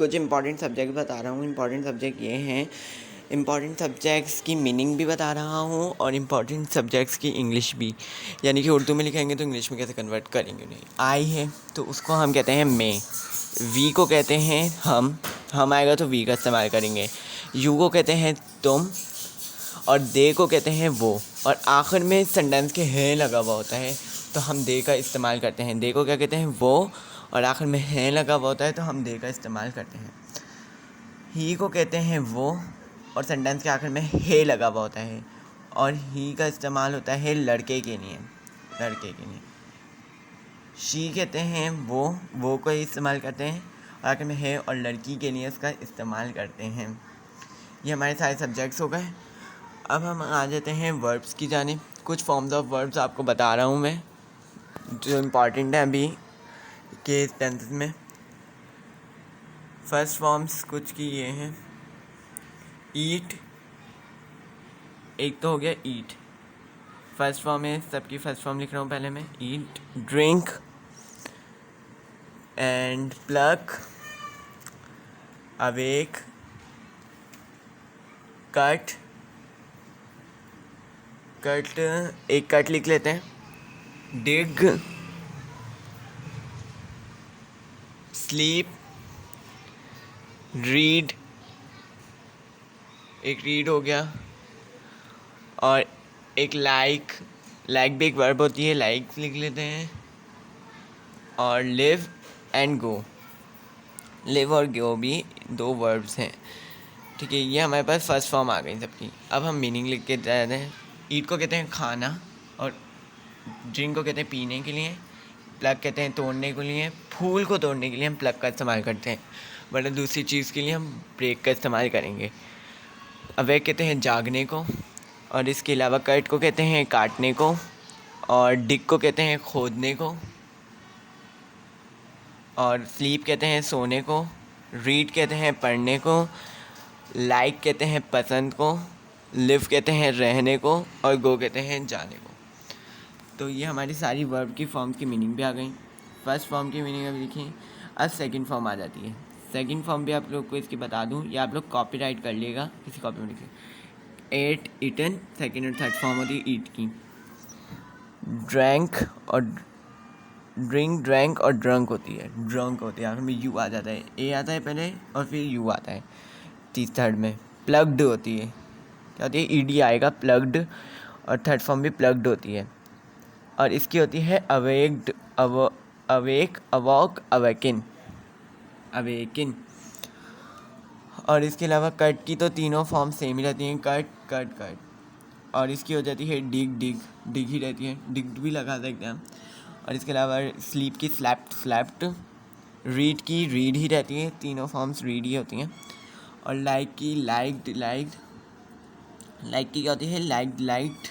कुछ important subject बता रहा हूँ। इंपॉर्टेंट सब्जेक्ट ये हैं, इंपॉर्टेंट सब्जेक्ट्स की मीनिंग भी बता रहा हूँ और इंपॉर्टेंट सब्जेक्ट्स की इंग्लिश भी, यानी कि उर्दू में लिखेंगे तो इंग्लिश में कैसे कन्वर्ट करेंगे उन्हें। आई है तो उसको हम कहते हैं मैं, वी को कहते हैं हम आएगा तो वी का इस्तेमाल करेंगे, यू को कहते हैं तुम, और दे को कहते हैं वो, और आखिर में सेंटेंस के है लगा हुआ होता है तो हम दे का इस्तेमाल करते हैं। दे को क्या कहते हैं, वो, और आखिर में है लगा हुआ होता है तो हम दे का इस्तेमाल करते हैं। ही को कहते हैं वो, और सेंटेंस के आखिर में है लगा हुआ होता है, और ही का इस्तेमाल होता है लड़के के लिए। शी कहते हैं वो को ही इस्तेमाल करते हैं, और आखिर में है और लड़की के लिए उसका इस्तेमाल करते हैं। ये हमारे सारे सब्जेक्ट्स हो गए। अब हम आ जाते हैं वर्ब्स की जानिब। कुछ फॉर्म्स ऑफ वर्ब्स आपको बता रहा हूँ मैं, जो इम्पॉर्टेंट है अभी के टेंसेस में। फर्स्ट फॉर्म्स कुछ की ये हैं, ईट, एक तो हो गया ईट, फर्स्ट फॉर्म है, सबकी फर्स्ट फॉर्म लिख रहा हूँ पहले मैं, eat. Drink and pluck, awake, cut, एक कट लिख लेते हैं, डिग, स्लीप, रीड, एक रीड हो गया, और एक लाइक भी एक वर्ब होती है, लाइक लिख लेते हैं, और लिव एंड गो, लिव और गो भी दो वर्ब्स हैं। ठीक है, ये हमारे पास फर्स्ट फॉर्म आ गई सबकी। अब हम मीनिंग लिख के जाते हैं। ईट को कहते हैं खाना, और ड्रिंक को कहते हैं पीने के लिए, प्लग कहते हैं तोड़ने के लिए, फूल को तोड़ने के लिए हम प्लग का इस्तेमाल करते हैं, वरना दूसरी चीज़ के लिए हम ब्रेक का इस्तेमाल करेंगे। अवेक कहते हैं जागने को, और इसके अलावा कट को कहते हैं काटने को, और डिग को कहते हैं खोदने को, और स्लीप कहते हैं सोने को, रीड कहते हैं पढ़ने को, लाइक कहते हैं पसंद को, लिव कहते हैं रहने को, और गो कहते हैं जाने को। तो ये हमारी सारी वर्ब की फॉर्म की मीनिंग भी आ गई। फर्स्ट फॉर्म की मीनिंग अभी लिखी। अब सेकंड फॉर्म आ जाती है। सेकंड फॉर्म भी आप लोग को इसकी बता दूं, या आप लोग कॉपीराइट कर लिएगा, किसी कॉपी में लिखिए। एट, ईटन, सेकंड और थर्ड फॉर्म होती है ईट की। ड्रैंक और ड्रिंक, ड्रैंक और ड्रंक होती है, आखिर में यू आ जाता है, ए आता है पहले और फिर यू आता है थर्ड में। प्लग्ड होती है, क्या होती है, ईडी आएगा, प्लग्ड, और थर्ड फॉर्म भी प्लग्ड होती है। और इसकी होती है अवेक्ड, अवेक, अवॉक, अवेकिन। और इसके अलावा कट की तो तीनों फॉर्म सेम ही रहती हैं, कट। और इसकी हो जाती है डिग ही रहती है, डिग्ड भी लगा सकते हैं। और इसके अलावा स्लीप की स्लैप्ड, रीड की रीड ही रहती है, तीनों फॉर्म्स रीड ही होती हैं। और लाइक की लाइक की क्या होती है, लाइक्ड,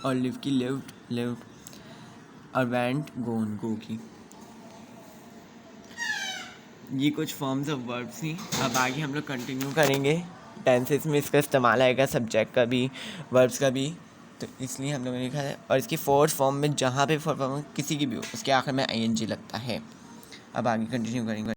और लिव की लिव्ड, और वेंट, गो की। ये कुछ फॉर्म्स ऑफ वर्ब्स थी। अब आगे हम लोग कंटिन्यू करेंगे, टेंसेस में इसका इस्तेमाल आएगा, सब्जेक्ट का भी, वर्ब्स का भी, तो इसलिए हम लोगों ने लिखा है। और इसकी फोर्थ फॉर्म में जहाँ पे फोर्थ फॉर्म किसी की भी हो, उसके आखिर में आईएनजी लगता है। अब आगे कंटिन्यू करेंगे।